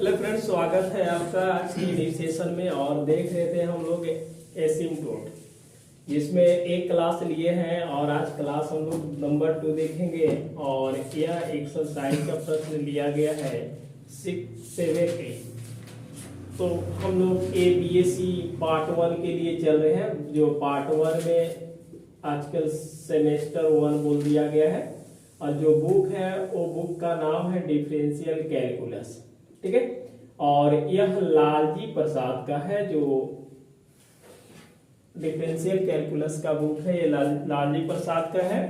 Hello friends, स्वागत है आपका आज की नई सेशन में। और देख रहे थे हम लोग एसिम्प्टोट, जिसमें एक क्लास लिए हैं और आज क्लास हम लोग नंबर 2 देखेंगे। और यह एक्सरसाइज का प्रश्न लिया गया है 6, 7, 8। तो हम लोग ABSC पार्ट 1 के लिए चल रहे हैं, जो पार्ट 1 में आजकल सेमेस्टर 1 बोल दिया गया है। और जो बुक है वो बुक का नाम है डिफरेंशियल कैलकुलस, ठीक है। और यह लालजी प्रसाद का है, जो डिफरेंशियल कैलकुलस का बुक है, ये लालजी प्रसाद का है।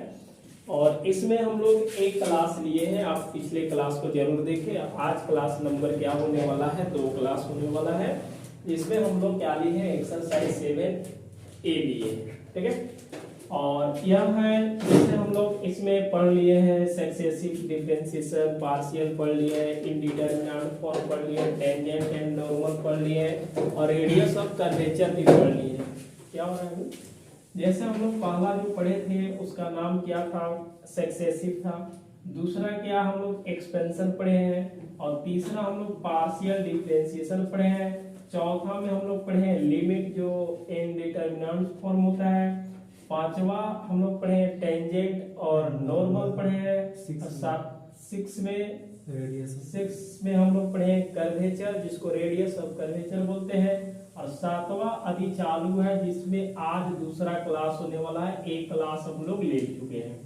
और इसमें हम लोग एक क्लास लिए हैं, आप पिछले क्लास को जरूर देखें। आज क्लास नंबर क्या होने वाला है, 2 क्लास होने वाला है। इसमें हम लोग क्या लिए हैं, एक्सरसाइज 7A लिए, ठीक है। और यह है, जैसे हम लोग इसमें पढ़ लिए हैं सक्सेसिव डिफरेंशिएशन, पार्शियल पढ़ लिए हैं, इंडिटरमिनेट फॉर्म पढ़ लिए हैं, टेंजेंट एंड नॉर्मल पढ़ लिए हैं, और रेडियस ऑफ कर्वेचर भी पढ़ लिए हैं। क्या हो रहा है, जैसे हम लोग पहला जो पढ़े थे उसका नाम क्या था, सक्सेसिव था। दूसरा क्या हम लोग एक्सपेंशन पढ़े हैं, और तीसरा हम लोग पार्शियल डिफरेंशिएशन पढ़े हैं। चौथा में हम लोग पढ़े हैं लिमिट, जो इंडिटरमिनेट फॉर्म होता है। पांचवा हम लोग पढ़े हैं टेंजेंट और नॉर्मल पढ़े हैं। 6 में हम लोग पढ़े हैं कर्वेचर, जिसको रेडियस ऑफ कर्वेचर बोलते हैं। और 7वां अभी चालू है, जिसमें आज दूसरा क्लास होने वाला है। एक क्लास हम लोग ले चुके हैं।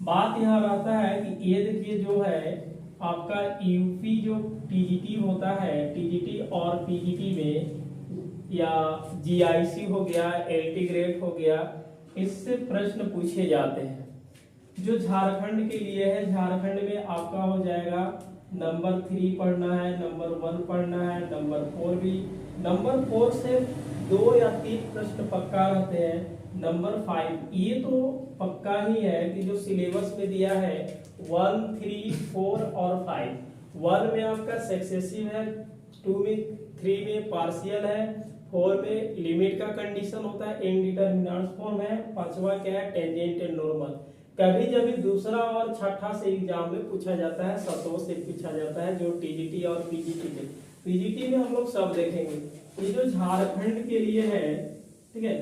बात यहाँ रहता है कि ये देखिए, जो है आपका यूपी जो टीजीटी होता है, टीजीटी और पीजीटी में, या जीआईसी हो गया, एलटी ग्रेड हो गया, इससे प्रश्न पूछे जाते हैं। जो झारखंड के लिए है, झारखंड में आपका हो जाएगा नंबर 3 पढ़ना है, नंबर 1 पढ़ना है, नंबर 4 भी। नंबर 4 से 2 या 3 प्रश्न पक्का रहते हैं। नंबर 5 ये तो पक्का ही है कि जो सिलेबस में दिया है 1, 3, 4 और 5। 1 में आपका सक्सेसिव है, 2 में 3 में पार्शियल है, 4 में लिमिट का कंडीशन होता है, इंडिटरमिनेट फॉर्म है, 5वां क्या है, टेंजेंट एंड नॉर्मल। कभी जब दूसरा और छठा से एग्जाम में पूछा जाता है, 7वां से पूछा जाता है, जो टीजीटी और पीजीटी में। पीजीटी में हम लोग सब देखेंगे। ये जो झारखंड के लिए है, ठीक है,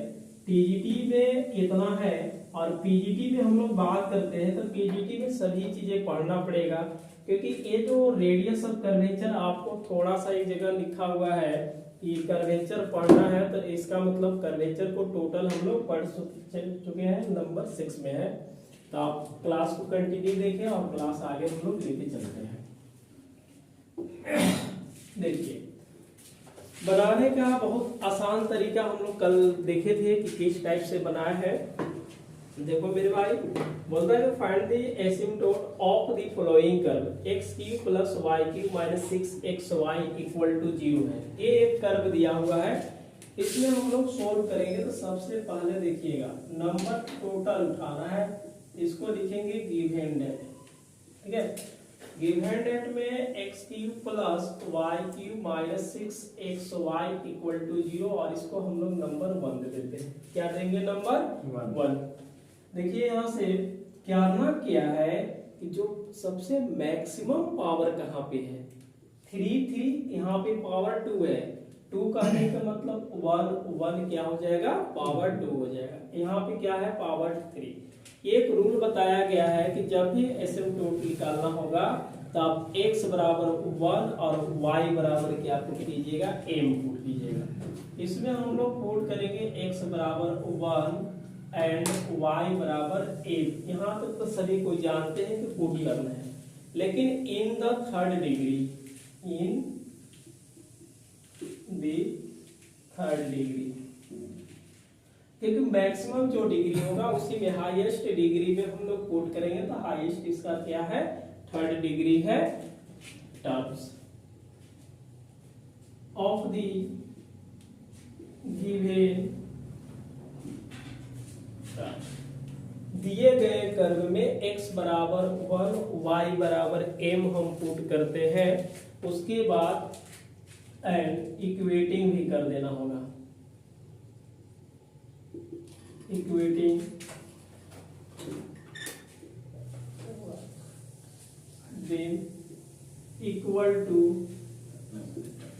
टीजीटी में इतना है, और पीजीटी में हम लोग बात करते हैं तो पीजीटी में सभी चीजें पढ़ना पड़ेगा। क्योंकि ये जो रेडियस ऑफ कर्वेचर आपको थोड़ा सा एक जगह लिखा हुआ है कि कर्वेचर पढ़ना है, तो इसका मतलब कर्वेचर को टोटल हम लोग पढ़ चुके हैं, नंबर 6 में है। तो आप क्लास को कंटिन्यू देखें और क्लास आगे हम लोग लेके चलते हैं। देखिए, बनाने का बहुत आसान तरीका हम लोग कल देखे थे कि किस टाइप से बनाया है। देखो मेरे भाई, बोलता है find the asymptote of the following curve x³ + y³ - 6xy = 0 है। ये एक कर्व दिया हुआ है, इसमें हम लोग सोल्व करेंगे। तो सबसे पहले देखिएगा, नंबर टोटल उठाना है, इसको लिखेंगे गिवन डेट, ठीक है। गिवन डेट में x³ + y³ - 6xy = 0, और इसको हम लोग नंबर 1 दे देते हैं। क्या देंगे, नंबर 1। देखिए यहाँ से क्या है कि जो सबसे मैक्सिमम पावर कहाँ पे है, 3 यहाँ पे पावर 2 है। 2 कहने का मतलब 1 क्या हो जाएगा, पावर 2 हो जाएगा। यहाँ पे क्या है, पावर 3। एक रूल बताया गया है कि जब भी एसिम्प्टोट निकालना होगा तो आप x = 1 और y = क्या पुट कीजिएगा, m पुट कीजिएगा। इसमें हम लोग पुट करेंगे x = 1 एंड y = 8। यहाँ तक तो सभी कोई जानते हैं कि पुट करना है, लेकिन इन द थर्ड डिग्री, क्योंकि मैक्सिमम जो डिग्री होगा उसी में हाईएस्ट डिग्री में हम लोग पुट करेंगे। तो हाईएस्ट इसका क्या है, थर्ड डिग्री है। टर्म्स ऑफ द गिवन दिए गए कर्व में x = 1, y = m हम पुट करते हैं। उसके बाद एंड इक्वेटिंग भी कर देना होगा, इक्वेटिंग देन इक्वल टू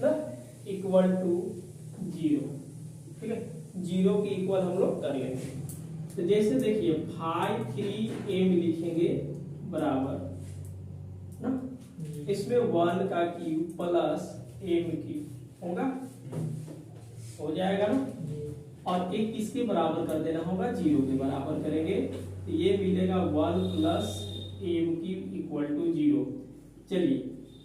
ना इक्वल टू 0, ठीक है, 0 के इक्वल हम लोग कर लेंगे। तो जैसे देखिए 5 3m लिखेंगे बराबर ना, इसमें 1 का क्यूब प्लस m क्यूब होगा, हो जाएगा ना, और एक किसके बराबर कर देना होगा, 0 के बराबर करेंगे तो ये मिलेगा 1 plus m cube equal to 0। चलिए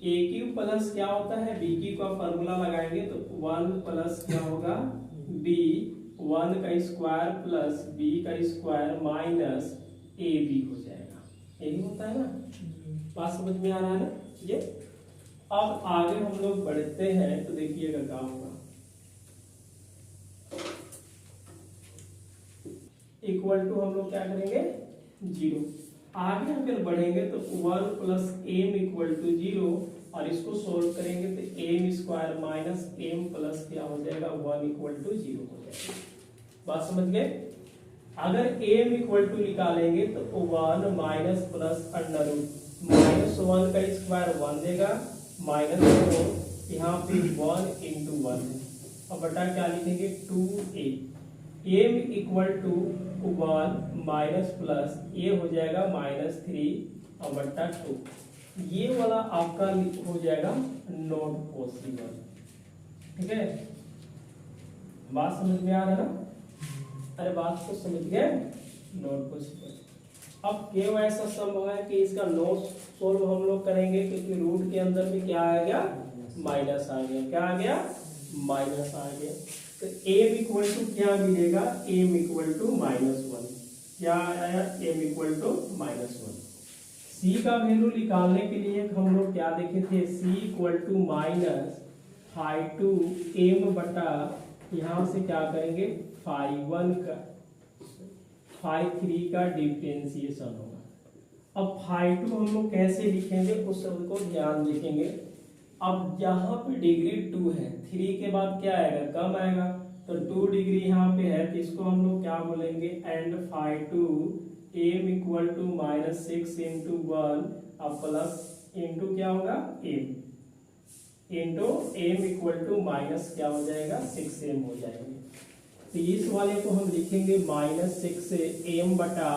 a क्यूब प्लस क्या होता है, b क्यूब का फॉर्मूला लगाएंगे तो 1 प्लस क्या होगा b, 1 का स्क्वायर प्लस b का स्क्वायर माइनस ab हो जाएगा, यही होता है ना। बात समझ में आ रहा है ना ये। अब आगे हम लोग बढ़ते हैं तो देखिएगा क्या होगा, इक्वल टू हम लोग क्या करेंगे 0। आगे अगर बढ़ेंगे तो 1 प्लस m इक्वल टू 0, और इसको सोल्व करेंगे तो m square minus m plus क्या हो जाएगा 1 इक्वल टू 0 हो जाएगा। बात समझ गए। अगर m इक्वल टू निकालेंगे तो 1 minus plus under root minus 1 का स्क्वायर 1 देगा माइनस 4, यहाँ पे 1 इंटू 1 है, और बटा क्या लिखेंगे 2a, m equal to 1 minus plus ये हो जाएगा माइनस 3 और बट्टा 2, ये वाला आपका हो जाएगा नॉट पॉसिबल, ठीक है। बात समझ में आ रहा है ना, अरे बात को समझ गए, नॉट पॉसिबल। अब क्यों ऐसा संभव है कि इसका नॉट सोल्व हम लोग करेंगे, क्योंकि रूट के अंदर में क्या आ गया माइनस आ गया, क्या आ गया माइनस आ गया, तो m इक्वल टू क्या मिलेगा, m इक्वल टू -1, क्या आया m इक्वल टू -1। c का वैल्यू निकालने के लिए हम लोग क्या देखे थे, c इक्वल टू -2m बटा यहाँ से क्या करेंगे 5 का 5 का डिफरेंशिएशन होगा। अब 5 हम लोग कैसे लिखेंगे उस शब्द को ध्यान देखेंगे। अब यहाँ पे डिग्री 2 है, 3 के बाद क्या आएगा कम आएगा, तो 2 डिग्री यहाँ पे है, तो इसको हम लोग क्या बोलेंगे and 5 m equal to -6 into 1 अब प्लस इंटू क्या होगा m into m equal to minus क्या हो जाएगा 6m हो जाएंगे। तो इस वाले को हम लिखेंगे -6m बटा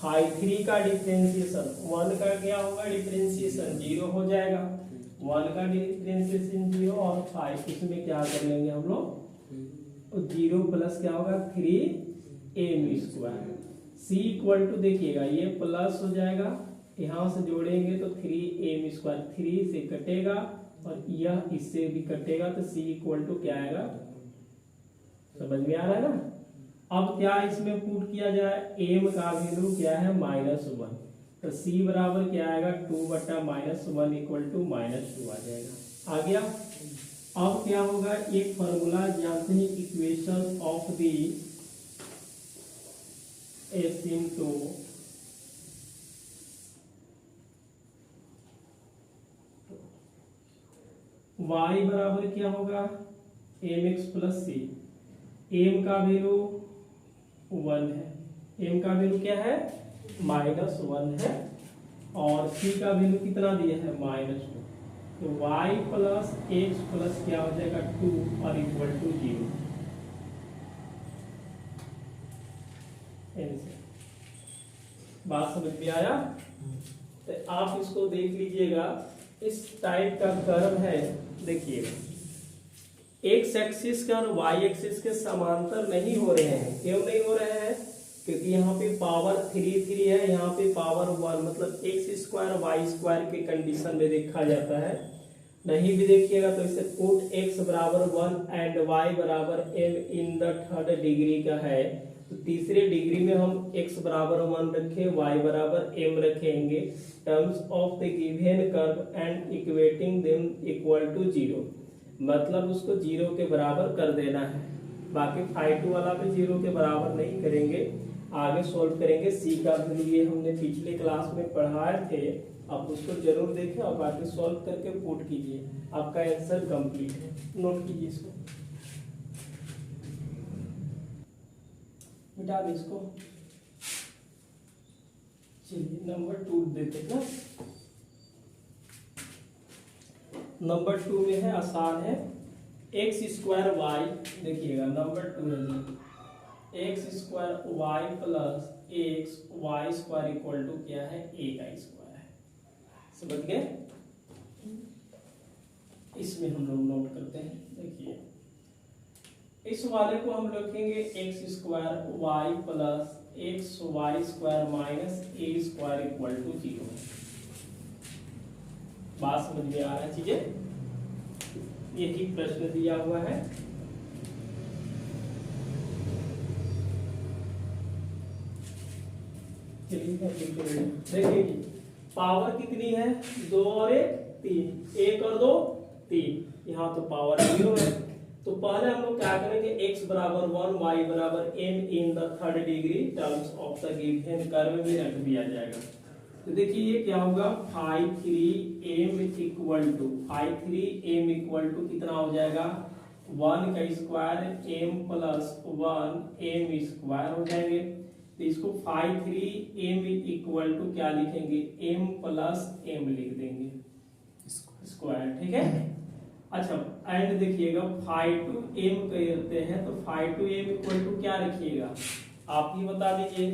3 का डिफरेंशिएशन, 1 का क्या होगा डिफरेंशिएशन 0 हो जाएगा, 1 का डिफरेंशिएशन 0 और 5 इसमें क्या कर लेंगे हम लोग 0 प्लस क्या होगा 3m square. c equal to देखिएगा ये प्लस हो जाएगा, यहाँ से जोड़ेंगे तो 3m स्क्वायर, 3 से कटेगा और यह इससे भी कटेगा, तो c इक्वल टू क्या आएगा, समझ में आ रहा है ना। अब क्या इसमें पुट किया जाए, m का वैल्यू क्या है -1, तो c बराबर क्या आएगा 2 बटा -1 इक्वल टू -2 आ जाएगा, आ गया। अब क्या होगा, एक फॉर्मूला जानते हैं equation of the asymptote, y बराबर क्या होगा mx प्लस c, m का वैल्यू 1 है, m का वैल्यू क्या है -1 है, और c का वैल्यू कितना दिया है -2, तो y प्लस x प्लस क्या हो जाएगा 2 और इक्वल टू 0। बात समझ में आया, तो आप इसको देख लीजिएगा, इस टाइप का कर्व है, देखिएगा एक्स एक्सिस का और वाई एक्सिस के समांतर नहीं हो रहे हैं, क्यों नहीं हो रहे हैं, क्योंकि यहाँ पे पावर 3 है, यहाँ पे पावर 1, मतलब एक्स स्क्वायर वाई स्क्वायर के कंडीशन में देखा जाता है। नहीं भी देखिएगा तो इसे पुट x बराबर 1 एंड y बराबर m in the third degree का है, तो तीसरे डिग्री में हम x बराबर 1 रखे, y बराबर m रखेंगे, terms of the given curve and equating them equal to 0, मतलब उसको 0 के बराबर कर देना है। बाकी फाई 2 वाला पे 0 के बराबर नहीं करेंगे, आगे सोल्व करेंगे। c का वैल्यू ये हमने पिछले क्लास में पढ़ाए थे, आप उसको जरूर देखें और बाकी सॉल्व करके पुट कीजिए, आपका आंसर कंप्लीट है। नोट कीजिए इसको, मिटा दे इसको। चलिए नंबर 2 देते हैं। नंबर 2 में है, आसान है। एक्स स्क्वायर वाई, देखिएगा नंबर 2 है जी, x square y plus x y square equal to क्या है, ए का स्क्वायर है। समझ गए? इसमें हम लोग नोट करते हैं, देखिए इस वाले को हम लिखेंगे x square y plus x y square minus a square equal to 0। बात समझ में आ रहा है चीजें? यही प्रश्न दिया हुआ है। देखिए पावर कितनी है, 2 और 1 3, 1 और 2 3, यहाँ तो पावर 0 है। तो पहले हम लोग क्या करेंगे, x बराबर 1 y बराबर m in the third degree terms of the given curve में रख दिया जाएगा। तो देखिए ये क्या होगा, फाई 3m इक्वल टू कितना हो जाएगा, 1 का square m plus 1 m square हो जाएंगे। तो इसको फाई 3m इक्वल टू क्या लिखेंगे, m प्लस m लिख देंगे स्क्वायर, ठीक है। अच्छा एंड देखिएगा फाई 2m कहते हैं, तो फाई 2m इक्वल टू क्या रखिएगा, आप ही बता दीजिए।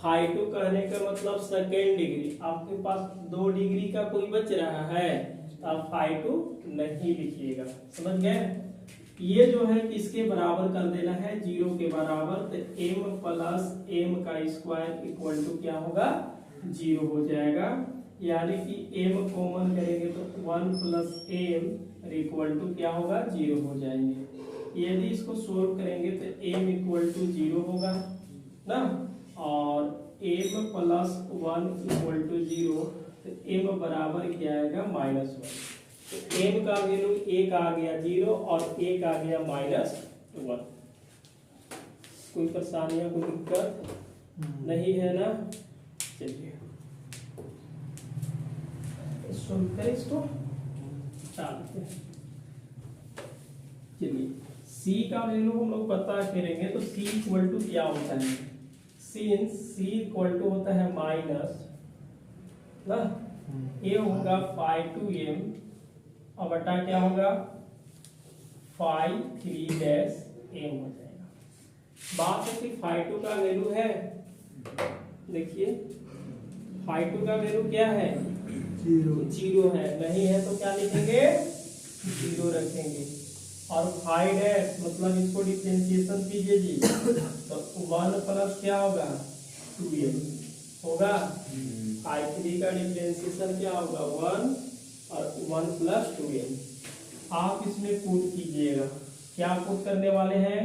फाई 2 कहने का मतलब सेकेंड डिग्री, आपके पास 2 डिग्री का कोई बच रहा है तो आप फाई 2 नहीं लिखिएगा। समझ गए? ये जो है किसके बराबर कर देना है, 0 के बराबर। तो m प्लस m का स्क्वायर इक्वल टू क्या होगा, 0 हो जाएगा। यानी कि m कॉमन करेंगे तो 1 प्लस m इक्वल टू क्या होगा, 0 हो जाएंगे। यदि इसको सोल्व करेंगे तो m इक्वल टू 0 होगा ना, और m प्लस 1 इक्वल टू 0, तो m बराबर क्या आएगा, -1। तो m का वैल्यू 1 आ गया 0 और 1 आ गया -1। कोई परेशानियां, कोई दिक्कत नहीं है ना? चलिए इसको चलिए c का वैल्यू हम लोग पता करेंगे। तो c इक्वल टू क्या होता है, सिंस c इक्वल टू होता है माइनस ना, ये होगा फाई 2m और बटा क्या होगा, फाई 3m हो जाएगा। बात है कि फाई 2 का वैल्यू है, देखिए फाई 2 का वैल्यू क्या है, 0 है, नहीं है तो क्या लिखेंगे, 0 रखेंगे। और फाई डैश मतलब इसको डिफरेंशिएशन कीजिए जी, तो 1 प्लस क्या होगा, 2m होगा। फाई 3 का डिफरेंशिएशन क्या होगा, 1 और 1 प्लस 2m। आप इसमें पुट कीजिएगा, क्या पुट करने वाले हैं,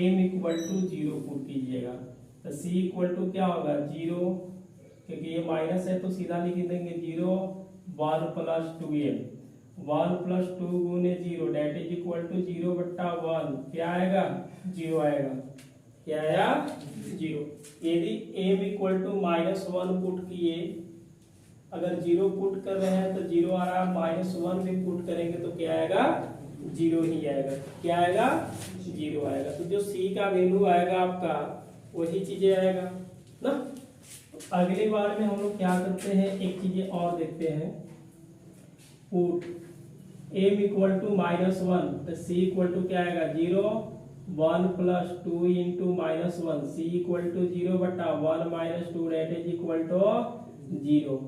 m इक्वल टू 0 पुट कीजिएगा। तो c इक्वल टू क्या होगा, 0, क्योंकि ये माइनस है तो सीधा लिख देंगे 0, 1 प्लस 2m, 1 प्लस 2 गुने 0 डेट इज इक्वल टू 0 बट्टा 1, क्या आएगा, 0 आएगा। क्या आया, 0। यदि m इक्वल टू -1 पुट किए, अगर 0 पुट कर रहे हैं तो 0 आ रहा है, -1 भी पुट करेंगे तो क्या आएगा, 0 ही आएगा। क्या आएगा, 0 आएगा। तो जो c का वैल्यू आएगा आपका वही चीजें आएगा ना। अगली बार में हम लोग क्या करते हैं, एक चीजें और देखते हैं, पुट m इक्वल टू -1, तो c इक्वल टू क्या आएगा, 0, 1 plus 2 into -1, c equal to 0 बटा 1 minus 2 that is equal to 0।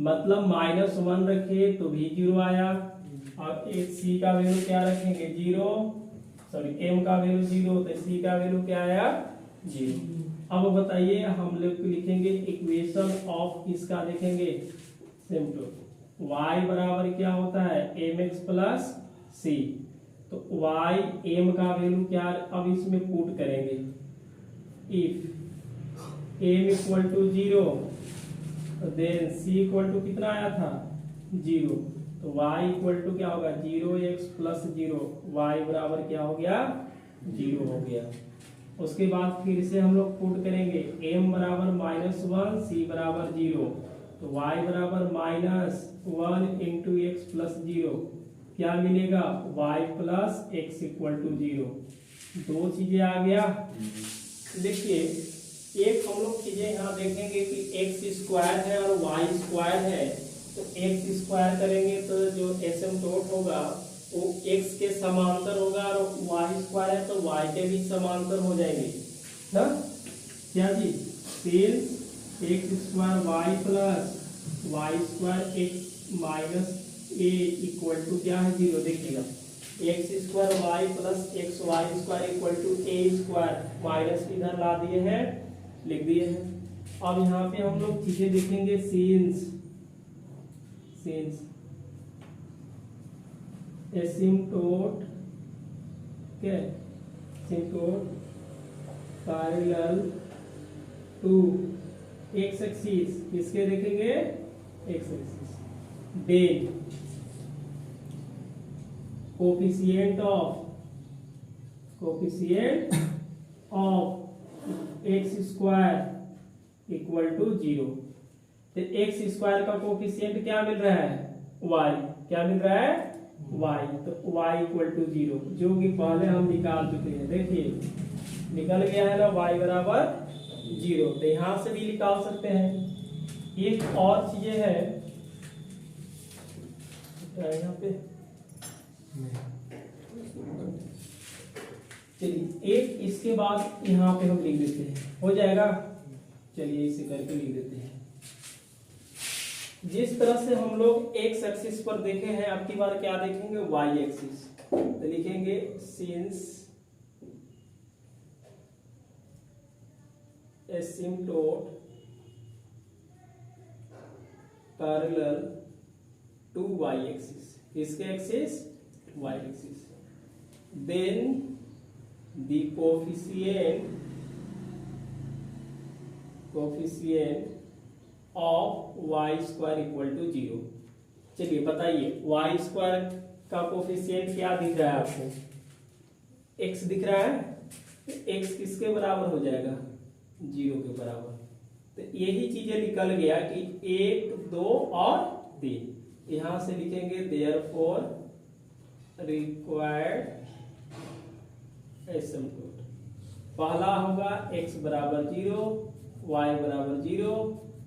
मतलब -1 रखे तो भी 0 आया, और एक c का वैल्यू क्या रखेंगे, 0, सॉरी m का वैल्यू 0, तो c का वैल्यू क्या आया, 0। अब बताइए हम लोग लिखेंगे इक्वेशन ऑफ किसका, देखेंगे सिंपल, y बराबर क्या होता है, mx प्लस c। तो y m का वैल्यू क्या, अब इसमें पुट करेंगे, if m equal to 0 then c equal to कितना आया था, 0। तो y इक्वल टू क्या होगा, 0x प्लस 0, y बराबर क्या हो गया, 0 हो गया। उसके बाद फिर से हम लोग पुट करेंगे, m बराबर -1, c बराबर 0, तो y बराबर -1 इंटू एक्स प्लस 0, क्या मिलेगा, y plus x equal to 0। दो चीजें आ गया। देखिए एक हम लोग चीजें यहाँ देखेंगे कि एक्स स्क्वायर है और वाई स्क्वायर है, तो एक्स स्क्वायर करेंगे तो जो एसिम्प्टोट होगा वो एक्स के समांतर होगा, और वाई स्क्वायर है तो वाई के भी समांतर हो जाएंगे ना। क्या जी, since x square y plus y square x minus a equal to क्या है 0। देखिएगा x square y plus x y square equal to a square, minus इधर ला दिए हैं, लिख दिए हैं। अब यहाँ पे हम लोग चीजें देखेंगे, सिंस एसिम्प्टोट क्या है, asymptote parallel to x axis, किसके देखेंगे x axis, then coefficient of x square equal to 0। तो एक्स स्क्वायर का कोफिशिएंट क्या मिल रहा है, y, क्या मिल रहा है y, तो y इक्वल टू 0, जो कि पहले हम निकाल चुके हैं। देखिए निकल गया है ना y बराबर 0, तो यहां से भी निकाल सकते हैं। एक और चीजें है यहाँ पे, चलिए एक इसके बाद यहाँ पे हम लिख देते हैं, हो जाएगा। चलिए इसे करके लिख देते हैं। जिस तरह से हम लोग एक्स एक्सिस पर देखे हैं, अब की बार क्या देखेंगे वाई एक्सिस। तो लिखेंगे since asymptote parallel to y axis, किसके axis y axis, then the coefficient of y square equal to 0। चलिए बताइए y स्क्वायर का कोफिशिएंट क्या दिख रहा है आपको, x दिख रहा है, x किसके बराबर हो जाएगा 0 के बराबर। तो यही चीजें निकल गया कि 1 2 और 3। यहां से लिखेंगे therefore required एसिम्प्टोट, पहला होगा x बराबर 0, y बराबर 0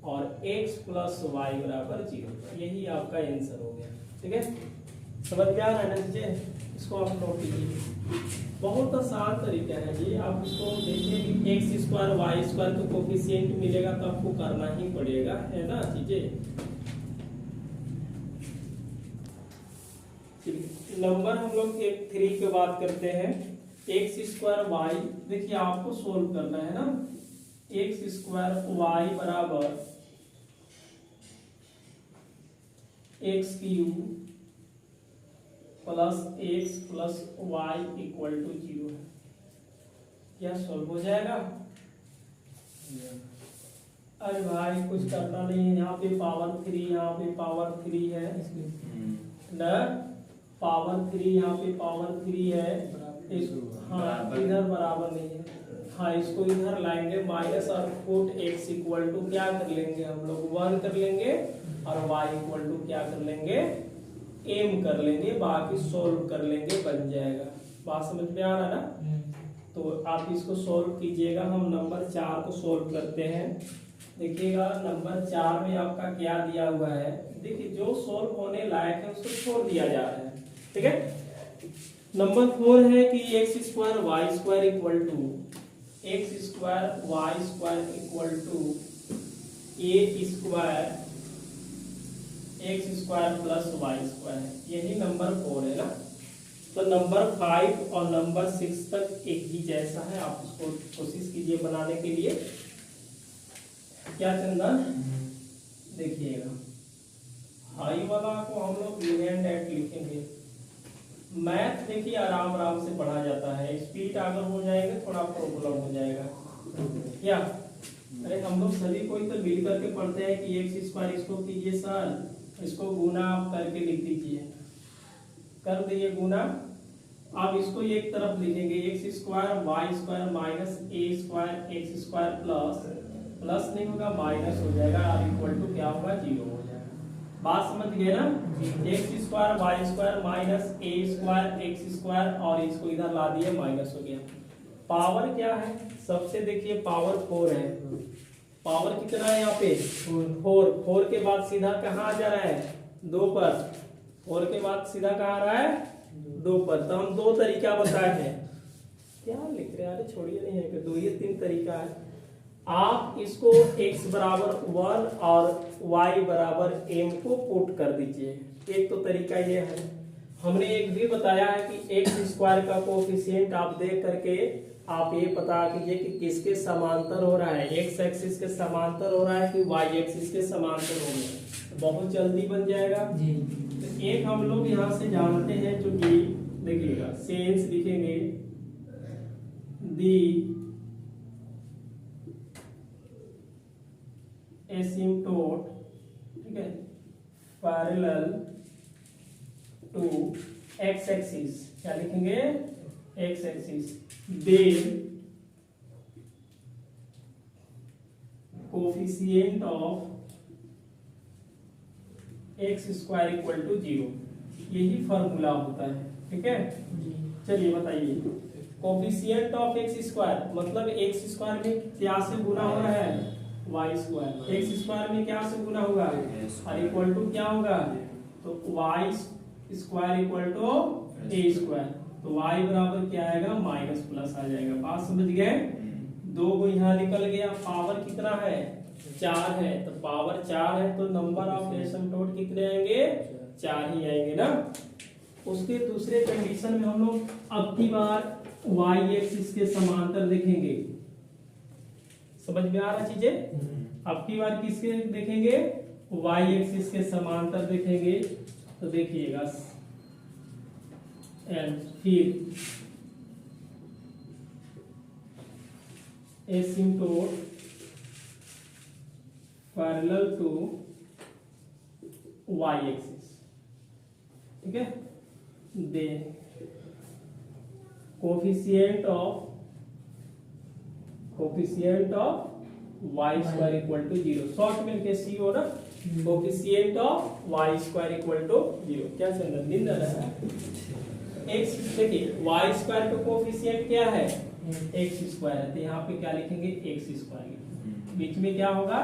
और x प्लस y बराबर 0। यही आपका आंसर हो गया। ठीक है, समझ में आ रहा है ना चीजें, इसको आप नोट कीजिए। बहुत आसान तरीका है जी, आप इसको देखिए कि एक्स स्क्वायर वाई स्क्वायर का कोफिशिएंट मिलेगा तो आपको करना ही पड़ेगा, है ना चीजें। नंबर हम लोग 3 की बात करते हैं। एक्स स्क्वायर वाई, देखिए आपको सोल्व करना है ना। एक्स स्क्वायर वाई बराबर x cube plus x plus y equal to 0 है। क्या सोल्व हो जाएगा? अरे भाई कुछ करना नहीं है, यहाँ पे पावर 3, यहाँ पे पावर 3 है ना, पावर 3 यहाँ पे पावर 3 है। हाँ इधर बराबर नहीं है, हाँ इसको इधर लाएंगे माइनस और पुट x इक्वल टू क्या कर लेंगे हम लोग 1 कर लेंगे, और y इक्वल टू क्या कर लेंगे m कर लेंगे, बाकी सोल्व कर लेंगे, बन जाएगा। बात समझ में आ रहा है ना? तो आप इसको सोल्व कीजिएगा। हम नंबर 4 को सोल्व करते हैं। देखिएगा नंबर 4 में आपका क्या दिया हुआ है, देखिए जो सोल्व होने लायक है उसको छोड़ दिया जा रहा है। ठीक है, नंबर 4 है कि x square y square equal to x square y square equal to a square x square plus y square, यही नंबर 4 है ना। तो नंबर 5 और नंबर 6 तक एक ही जैसा है, आप इसको कोशिश कीजिए बनाने के लिए। क्या चंदन देखिएगा, हाई वाला को हम लोग यूनियन डेट लिखेंगे। मैथ देखिए आराम आराम से पढ़ा जाता है, स्पीड अगर हो जाएगा थोड़ा प्रॉब्लम हो जाएगा। क्या अरे हम लोग सभी कोई तो मिल करके पढ़ते हैं कि एक्स स्क्वायर इसको कीजिए सर, इसको गुना आप करके लिख दीजिए, कर दिए गुना। आप इसको एक तरफ लिखेंगे x square y square minus a square x square plus नहीं होगा माइनस हो जाएगा, और इक्वल टू क्या होगा 0 हो जाएगा। बात समझ गए ना? X square y square minus a square x square, और इसको इधर ला दिए माइनस हो गया। पावर क्या है सबसे, देखिए पावर 4 है, पावर कितना है यहाँ पे 4। 4 के बाद सीधा कहाँ आ जा रहा है 2 पर। 4 के बाद सीधा कहाँ आ रहा है 2 पर। तो हम 2 तरीका बताए हैं। क्या लिख रहे हैं, अरे छोड़िए, नहीं है कि 2 या 3 तरीका है। आप इसको x बराबर 1 और y बराबर m को पुट कर दीजिए। एक तो तरीका ये है। हमने एक भी बताया है कि एक्स स्क्वायर का कोफिशिएंट आप देख करके आप ये पता कीजिए कि किसके समांतर हो रहा है, एक्स एक्सिस के समांतर हो रहा है कि वाई एक्सिस के समांतर हो रहा है। बहुत जल्दी बन जाएगा जी। तो एक हम लोग यहाँ से जानते हैं जो कि देखिएगा सेंस लिखेंगे दी एसिम्प्टोट, ठीक है, पैरेलल टू एक्स एक्सिस, क्या लिखेंगे x axis, then coefficient of x square equal to 0। यही फॉर्मूला होता है, ठीक है। चलिए बताइए, कोफिशिएंट ऑफ एक्स स्क्वायर मतलब एक्स स्क्वायर में क्या से गुना हो रहा है वाई स्क्वायर, एक्स स्क्वायर में क्या से गुना होगा और इक्वल टू क्या होगा, तो y square equal to a square. तो वाई बराबर क्या आएगा माइनस प्लस आ जाएगा। बात समझ गए। 2 को यहाँ निकल गया। पावर कितना है 4 है, तो पावर 4 है तो नंबर ऑफ एसिम्प्टोट कितने आएंगे 4 ही आएंगे ना। उसके दूसरे कंडीशन में हम लोग अब की बार वाई एक्सिस के समांतर देखेंगे। समझ में आ रहा चीजें। अब की बार किसके देखेंगे वाई एक्सिस के समांतर देखेंगे। तो देखिएगा एंड फिर asymptote parallel to y axis, ठीक है। The coefficient of y square equal to 0, short में के सी हो ना, coefficient of y square equal to 0। क्या चंदन नींद आ रहा है। एक्स देखिए वाई स्क्वायर का कोफिशिएंट क्या है एक्स स्क्वायर है, तो यहाँ पे क्या लिखेंगे एक्स स्क्वायर, बीच में क्या होगा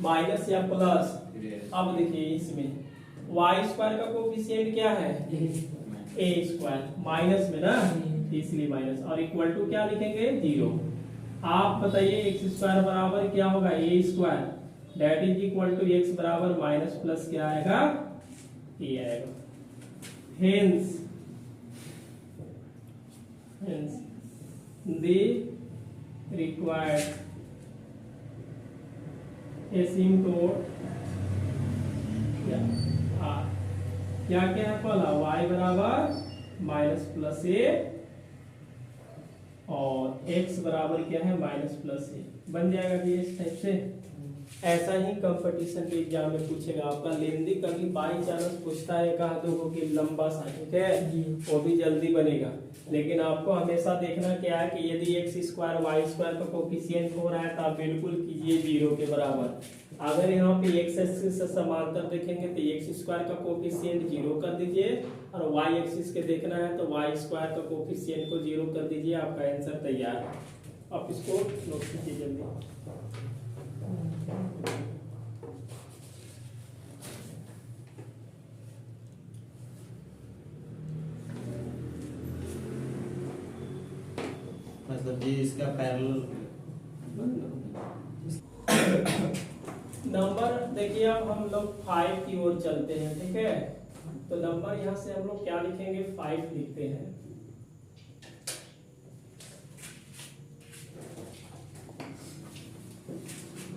माइनस या प्लस। अब देखिए इसमें वाई स्क्वायर का कोफिशिएंट क्या है ए स्क्वायर, माइनस में ना इसलिए माइनस, और इक्वल टू क्या लिखेंगे 0। आप बताइए एक्स स्क्वायर बराबर क्या होगा a square, that is equal to x बराबर माइनस प्लस क्या आएगा ए आएगा। हेंस the required asymptote क्या क्या है पहला y बराबर माइनस प्लस ए और x बराबर क्या है माइनस प्लस ए, बन जाएगा कि इस टाइप से। ऐसा ही कंपटीशन के एग्जाम में पूछेगा आपका लेंदी, कभी बाई चांस पूछता है कहा दो कि लंबा सा, ठीक है, वो भी जल्दी बनेगा। लेकिन आपको हमेशा देखना क्या है कि यदि एक्स स्क्वायर वाई स्क्वायर का कोफिशिएंट हो रहा है तो आप बिल्कुल कीजिए 0 के बराबर। अगर यहाँ पे एक्स एक्सिस से समांतर देखेंगे तो एक्स स्क्वायर का कोफिशिएंट 0 कर दीजिए, और वाई एक्सिस के देखना है तो वाई स्क्वायर का कोफिशिएंट को 0 कर दीजिए, आपका आंसर तैयार है। आप इसको नोट कीजिए जल्दी। मतलब जी इसका पैरेलल नंबर देखिए, अब हम लोग 5 की ओर चलते हैं, ठीक है। तो नंबर यहाँ से हम लोग क्या लिखेंगे 5 लिखते हैं।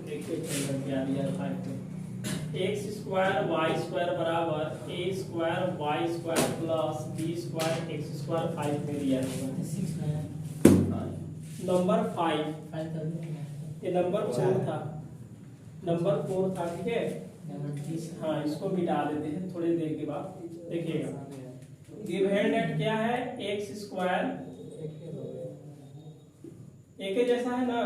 देखिए क्या दिया 5 में, एक्स स्क्वायर वाई स्क्वायर बराबर a square y square plus b square x square 5 में दिया है। नंबर 5 ये नंबर 4 था, नंबर 4 था, ठीक है। हाँ इसको मिटा देते हैं थोड़ी देर के बाद। देखिएगा गिव हैंड एट क्या है एक्स स्क्वायर, एक ही जैसा है ना,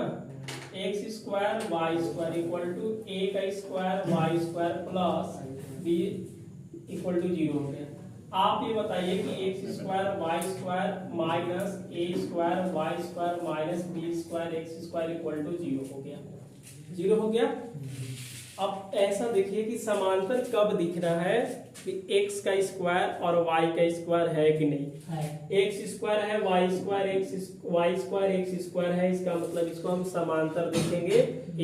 x square y square equal to a का square y square plus b equal to 0 हो गया। आप ये बताइए कि x square y square minus a square y square minus b square x square equal to 0 हो गया। 0 हो गया। अब ऐसा देखिए कि समांतर कब दिख रहा है कि x का स्क्वायर और y का स्क्वायर है कि नहीं। x स्क्वायर है, y स्क्वायर x स्क्वायर है, इसका मतलब इसको हम समांतर देखेंगे।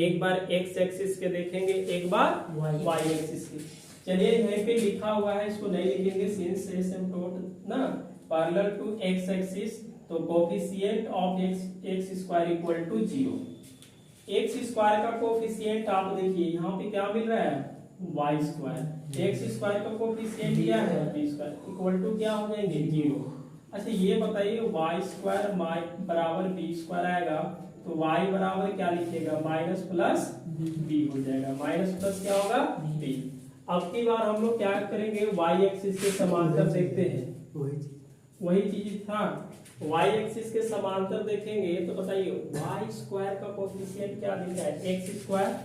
एक बार x एक्सिस के देखेंगे, एक बार y एक्सिस के। चलिए यहीं पे लिखा हुआ है, इसको नहीं लिखेंगे सिंस एसिम्प्टोट ना पैरेलल टू x एक्सिस, तो coefficient of x square equal to 0। X square का कोफिशिएंट आप देखिए यहाँ पे क्या मिल रहा है, वाई स्क्वायर। एक्स स्क्वायर का कोफिशिएंट क्या है, बी स्क्वायर इक्वल टू क्या हो जाएंगे, 0। अच्छा ये बताइए वाई स्क्वायर बराबर बी स्क्वायर आएगा, तो वाई बराबर क्या लिखेगा, माइनस प्लस बी हो जाएगा। माइनस प्लस क्या होगा, बी। अब की बार हम लोग क्या करेंगे, वाई एक्सिस के समांतर देखते हैं, वही चीज था। y एक्सिस के समांतर देखेंगे तो बताइए y स्क्वायर का कोफिशिएंट क्या दिख रहा है, x स्क्वायर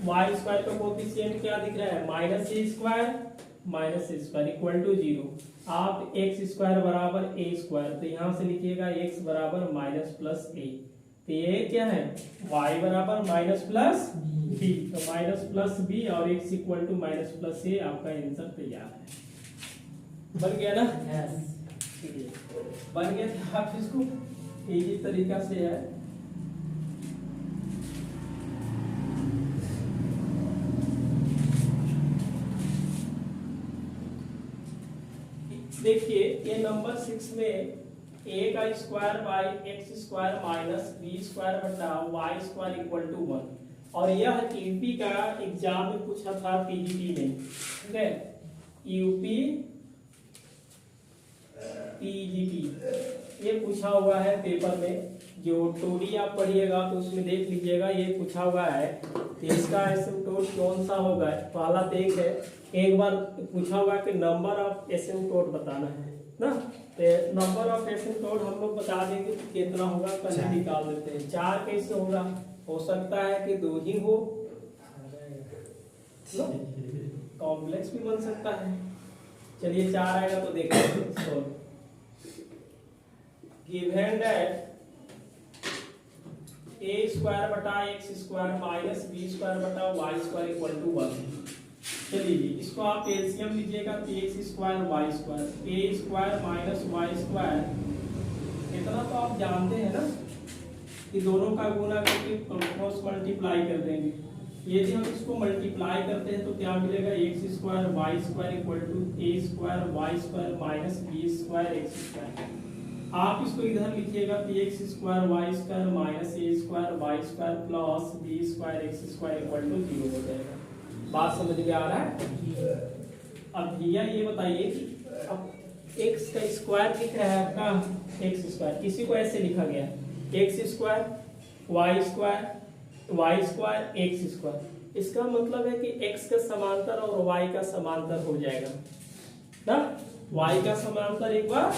y स्क्वायर का कोफिशिएंट क्या दिख रहा है, minus a square equal to 0। आप x स्क्वायर बराबर a स्क्वायर, तो यहाँ से लिखिएगा x बराबर माइनस प्लस ए, तो ये क्या है y बराबर माइनस प्लस बी, तो माइनस प्लस बी और x equal to minus plus a, आपका आंसर तैयार है। बन गया ना, बन गया था। आप इसको इजी तरीका से है, देखिए ये नंबर 6 में a का square by x square minus b square बटा वाई स्क्वायर इक्वल टू 1, और यह यूपी का एग्जाम में पूछा था पीजीटी में, ठीक है, यूपी पीजीटी ये पूछा हुआ है पेपर में। जो टोरी आप पढ़िएगा तो उसमें देख लीजिएगा, ये पूछा हुआ है कि इसका एसिम्प्टोट कौन सा होगा। पहला देख है, एक बार पूछा हुआ कि नंबर ऑफ एसिम्प्टोट बताना है ना, तो नंबर ऑफ एसिम्प्टोट हम लोग बता देंगे तो कितना होगा, कल निकाल देते हैं। 4 कैसे होगा, हो सकता है कि 2 ही हो, कॉम्प्लेक्स भी बन सकता है। चलिए 4 आएगा तो देखते given that a स्क्वायर बटा x square minus b square बटा वाई स्क्वायर इक्वल टू 1। चलिए इसको आप एलसीएम लीजिएगा तो x square y square, a square minus y square, इतना तो आप जानते हैं ना कि दोनों का गुणा करके क्रॉस मल्टीप्लाई कर देंगे। यदि हम इसको मल्टीप्लाई करते हैं तो क्या मिलेगा, x square y square equal to a square y square minus b square x square. आप इसको इधर लिखिएगा तो x square y square minus a square y square plus b square x square equal to 0 हो जाएगा। बात समझ में आ रहा है। अब भैया ये बताइए कि अब एक्स का स्क्वायर दिख रहा है आपका, एक्स स्क्वायर, इसी को ऐसे लिखा गया x square y square x square. इसका मतलब है कि एक्स का समांतर और वाई का समांतर हो जाएगा ना, वाई का समांतर एक बार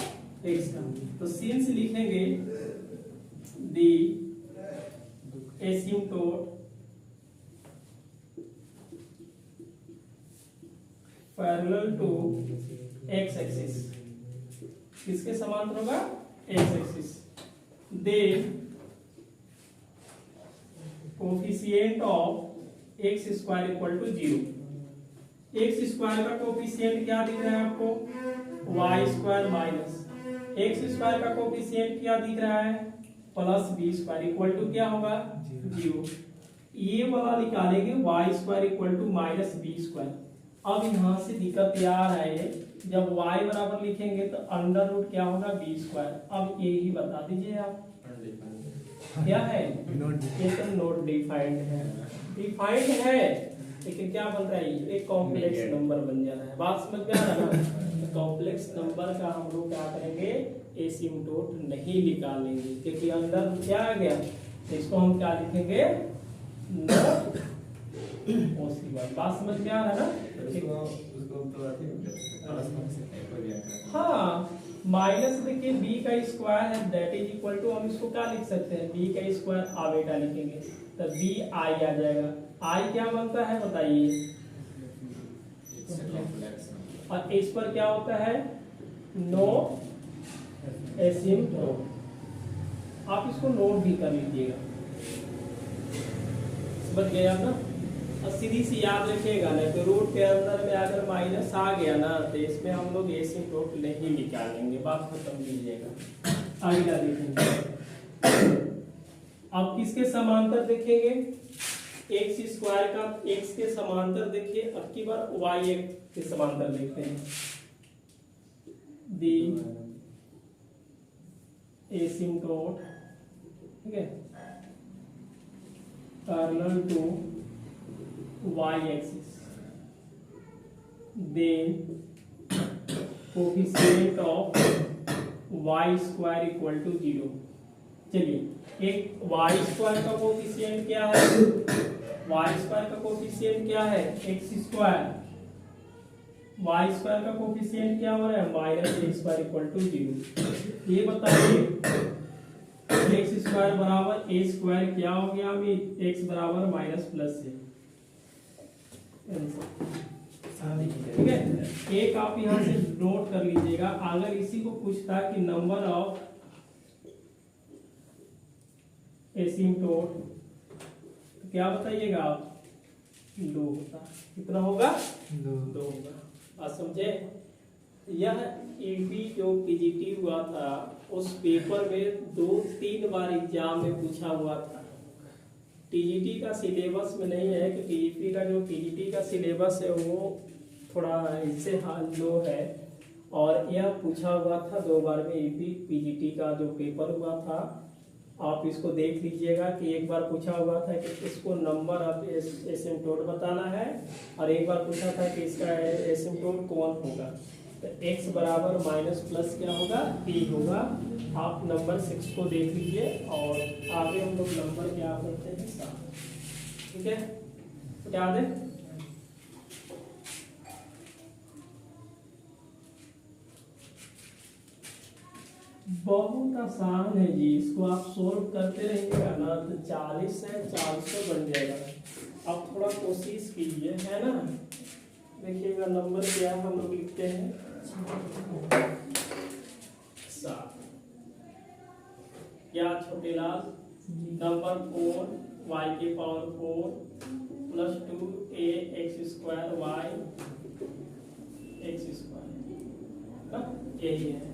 एक्स का, तो सिंस लिखेंगे the asymptote parallel to x axis, किसके समांतर होगा, x axis, then coefficient of x square equal to 0। X square का कोफिशिएंट क्या दिख रहा है आपको, y square minus x square का कोफिशिएंट क्या दिख रहा है, plus b square equal to क्या होगा, 0। ये वाला निकालेंगे y square equal to minus b square. अब यहाँ से दिक्कत ये आ रहा है, जब y बराबर लिखेंगे तो अंडर रूट क्या होगा, बी स्क्वायर। अब ये ही बता दीजिए आप क्या है, ये तो नोट डिफाइंड है, डिफाइंड है लेकिन क्या बन रहा है, एक कॉम्प्लेक्स नंबर बन जा रहा है। बात समझ में आ रहा है। कॉम्प्लेक्स नंबर का हम लोग क्या करेंगे, एसिम्प्टोट नहीं निकालेंगे क्योंकि अंदर क्या आ गया, तो इसको हम क्या लिखेंगे, बात समझ में आ रहा है ना। हाँ माइनस देखिए बी का स्क्वायर है दैट इज इक्वल टू, हम इसको क्या लिख सकते हैं, बी का स्क्वायर आ बेटा लिखेंगे तो बी आई आ जाएगा। आई क्या बनता है बताइए, और इस पर क्या होता है, नो एसिम्प्टोट। आप इसको नोट भी कर लीजिएगा। समझ गया ना। और सीधी सी याद रखिएगा ना तो रूट के अंदर में अगर माइनस आ गया ना तो इसमें हम लोग एसिम्प्टोट नहीं निकालेंगे, बात खत्म कीजिएगा। अगला देखेंगे, अब किसके समांतर देखेंगे, एक्स स्क्वायर का एक्स के समांतर देखिए, अब की बार वाई के समांतर देखते हैं। दी एसिम्प्टोट, ठीक है, parallel to y axis, then coefficient of y square equal to 0। चलिए एक y स्क्वायर का कोफिशिएंट क्या है, y स्क्वायर का कोफिशिएंट क्या है, x स्क्वायर, y स्क्वायर का कोफिशिएंट क्या हो रहा है, minus a square equal to 0। ये बताइए x स्क्वायर बराबर ए स्क्वायर क्या हो गया, अभी x बराबर माइनस प्लस है, ठीक है। एक आप यहां से नोट कर लीजिएगा, अगर इसी को पूछता कि नंबर ऑफ एसिम्प्टोट तो क्या बताइएगा आप, 2 होता, कितना होगा, 2 होगा। आप समझे। यह एपी जो पीजीटी हुआ था उस पेपर में 2-3 बार एग्जाम में पूछा हुआ था। टीजीटी का सिलेबस में नहीं है कि टीजीटी का जो टीजीटी का सिलेबस है वो थोड़ा इससे लो है, और यह पूछा हुआ था 2 बार में ईपी पीजीटी का जो पेपर हुआ था। आप इसको देख लीजिएगा कि एक बार पूछा हुआ था कि इसको नंबर ऑफ एसिम्प्टोट बताना है, और एक बार पूछा था कि इसका एसिम्प्टोट कौन होगा। तो x बराबर माइनस प्लस क्या होगा, p होगा। आप नंबर 6 को देख लीजिए, और आगे हम लोग नंबर क्या करते हैं 7, ठीक है। तो क्या दे, बहुत आसान है जी, इसको आप सोल्व करते रहिएगा ना तो 40 है 400 बन जाएगा। आप थोड़ा कोशिश कीजिए, है ना। देखिएगा नंबर क्या हम लोग लिखते हैं 7, क्या छोटे लाल, नंबर 4 y के power 4 plus 2a x square y x square, यही है।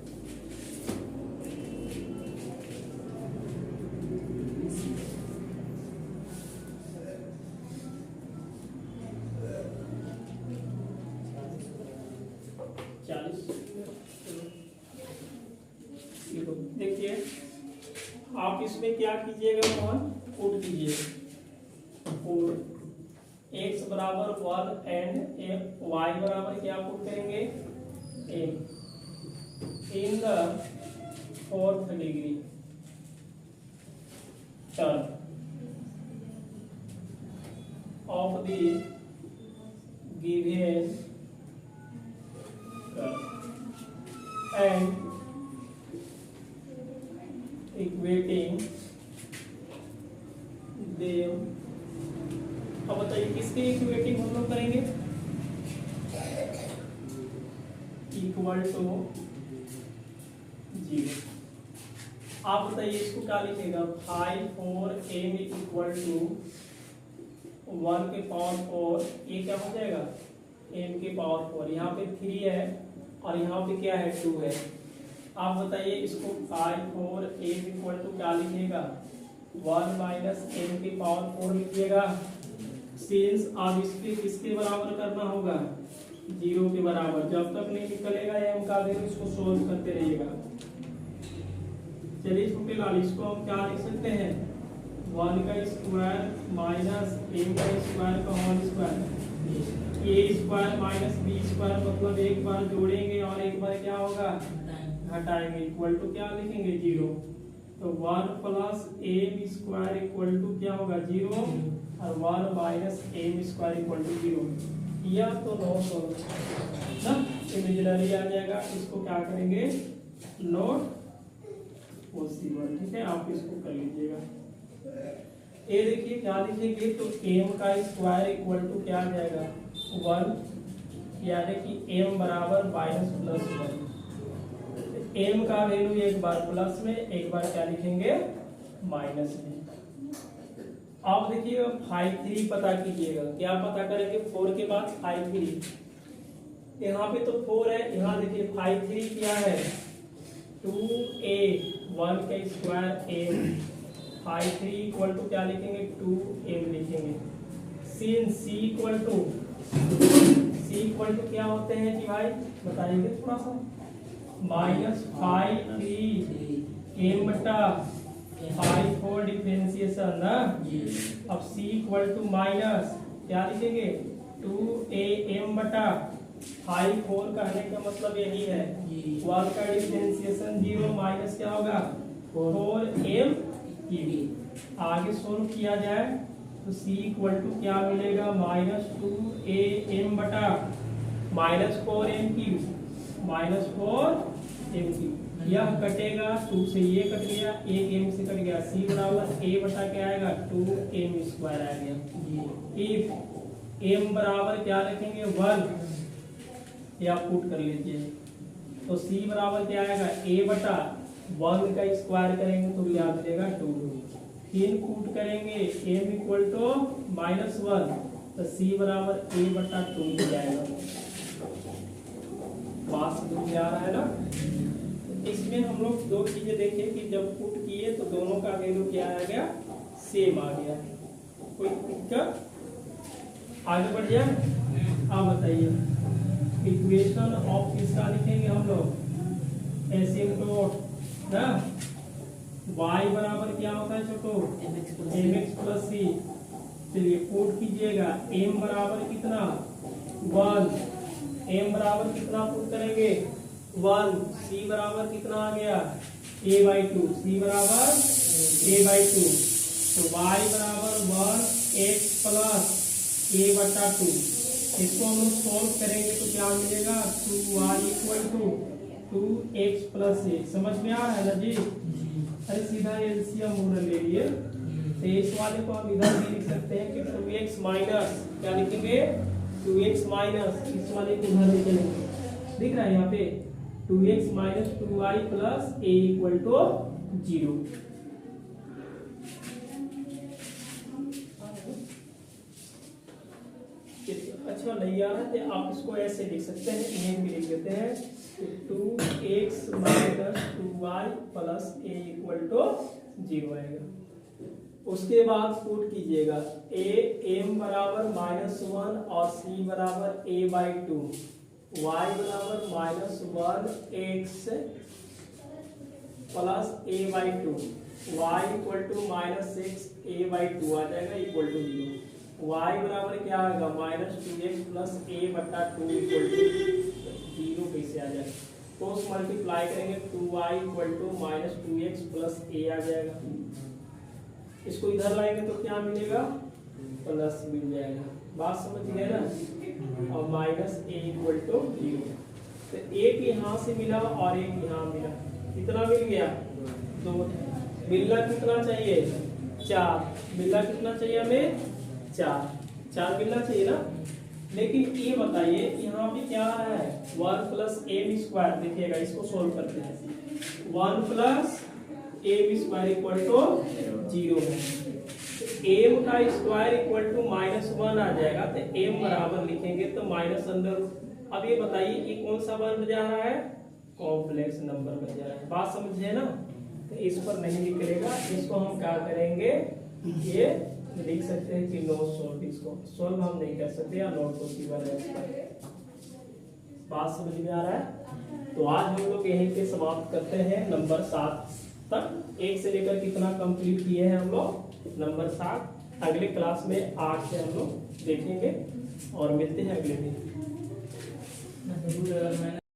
देखिए आप इसमें क्या कीजिएगा, मोहन पुट कीजिए, x बराबर 1 एंड y बराबर क्या पुट करेंगे, in the 4th degree term of the given and equating them. अब बताइए किसके इक्वेटिंग हम लोग करेंगे, इक्वल टू 0। आप बताइए इसको क्या लिखेगा, 5 4 m इक्वल टू 1 के पावर 4, ये क्या हो जाएगा m के पावर 4, यहाँ पे 3 है और यहाँ पे क्या है 2 है। आप बताइए इसको 5 4 m इक्वल टू क्या लिखिएगा, 1 माइनस m के पावर 4 लिखिएगा। सिंस आप इसके किसके बराबर करना होगा, 0 के बराबर। जब तक नहीं निकलेगा m का वैल्यू इसको सोल्व करते रहिएगा। चलिए छोटे लाल, इसको हम क्या लिख सकते हैं, 1 का स्क्वायर माइनस m का स्क्वायर का whole square, a square minus b square, मतलब एक बार जोड़ेंगे और एक बार क्या होगा घटाएंगे, इक्वल टू क्या लिखेंगे 0। तो 1 plus m square equal to क्या होगा 0, और 1 minus m square equal to 0। यह तो नोट ना इमेजिनरी आ जाएगा, इसको क्या करेंगे नोट पॉसिबल, ठीक है। आप इसको कर लीजिएगा। ये देखिए क्या लिखेंगे, तो m का स्क्वायर इक्वल टू क्या आ जाएगा 1, यानी कि m बराबर माइनस प्लस 1। m का वैल्यू एक बार प्लस में एक बार क्या लिखेंगे माइनस में। अब देखिए 5 3 पता कीजिएगा। क्या पता करेंगे? 4 के बाद 5 3। यहाँ पे तो 4 है, यहाँ देखिए 5 3 क्या है? 2a 1 का स्क्वायर m। 5 3 इक्वल टू क्या लिखेंगे? 2m लिखेंगे। सिंस c इक्वल टू क्या होते हैं कि भाई बताइए थोड़ा सा? -5 3 m बटा 5 4 डिफरेंशिएशन ना। अब c इक्वल टू माइनस क्या लिखेंगे? 2am बटा 5 4 कहने का मतलब यही है 1 का डिफरेंशिएशन 0 माइनस क्या होगा? 4m cube. आगे सोल्व किया जाए तो c इक्वल टू क्या मिलेगा? -2am बटा -4m क्यूब -4m। यह कटेगा 2 से, ये कट गया, 1 m से कट गया। c बराबर a बटा क्या आएगा? 2m स्क्वायर आ गया। इफ m बराबर क्या रखेंगे? 1 या पुट कर लीजिए तो c बराबर क्या आएगा? a बटा 1 का स्क्वायर करेंगे तो क्या मिलेगा? 2। फिर पुट करेंगे m इक्वल टू -1 तो c बराबर a बटा 2 हो जाएगा। बात समझ में आ रहा है ना? इसमें हम लोग दो चीजें देखें कि जब पुट किए तो दोनों का वैल्यू क्या आ गया? सेम आ गया। कोई दिक्कत? आगे बढ़ जाए। आप बताइए इक्वेशन ऑफ किसका लिखेंगे हम लोग? एसिम्प्टोट ना। y बराबर क्या होता है छोटो? mx plus c। चलिए पुट कीजिएगा। m बराबर कितना? 1। m बराबर कितना पुट करेंगे? 1। c बराबर कितना आ गया? a/2। c बराबर a/2 तो y बराबर 1x प्लस a बटा 2। इसको हम लोग सोल्व करेंगे तो क्या मिलेगा? 2y equal to 2x plus a। समझ में आ रहा है ना जी? अरे सीधा एलसीएम मूल ले लिए तो इस वाले को हम इधर भी लिख सकते हैं कि 2x माइनस क्या लिखेंगे? 2x माइनस इस वाले को इधर लेके चलेंगे। दिख रहा है यहाँ पे 2x minus 2y plus a equal to 0। अच्छा नहीं आ रहा है तो आप इसको ऐसे लिख सकते हैं, इन्हें भी लिख देते हैं 2x minus 2y plus a equal to 0 आएगा। उसके बाद पुट कीजिएगा m बराबर -1 और c बराबर a/2, y बराबर -1x plus a/2, y equal to -6 a/2 आ जाएगा इक्वल टू 0। y बराबर क्या आएगा? -2x प्लस a बटा 2 इक्वल टू 0 कैसे आ जाएगा? क्रॉस मल्टीप्लाई करेंगे 2y equal to -2x plus a आ जाएगा। इसको इधर लाएंगे तो क्या मिलेगा? प्लस मिल जाएगा। बात समझ गए ना? और -a इक्वल टू 0 तो एक यहाँ से मिला और एक यहाँ मिला। कितना मिल गया? 2। मिलना कितना चाहिए? 4। मिलना कितना चाहिए हमें? 4 मिलना चाहिए ना। लेकिन ये बताइए यहाँ पे क्या है? 1 प्लस m स्क्वायर। देखिएगा इसको सोल्व करते हैं। 1 plus m square equal to 0 है। m का स्क्वायर इक्वल टू -1 आ जाएगा तो m बराबर लिखेंगे तो माइनस अंदर। अब ये बताइए ये कौन सा बन जा रहा है? कॉम्प्लेक्स नंबर बन जा रहा है। बात समझे ना? तो इस पर नहीं निकलेगा। इसको हम क्या करेंगे? ये लिख सकते हैं कि नोट सोल्व। इसको सोल्व हम नहीं कर सकते या नोट पॉसिबल है। बात समझ में आ रहा है? तो आज हम लोग यहीं पे समाप्त करते हैं नंबर 7 तक। 1 से लेकर कितना कंप्लीट किए हैं हम लोग? नंबर 7। अगले क्लास में 8 से हम लोग देखेंगे और मिलते हैं अगले दिन।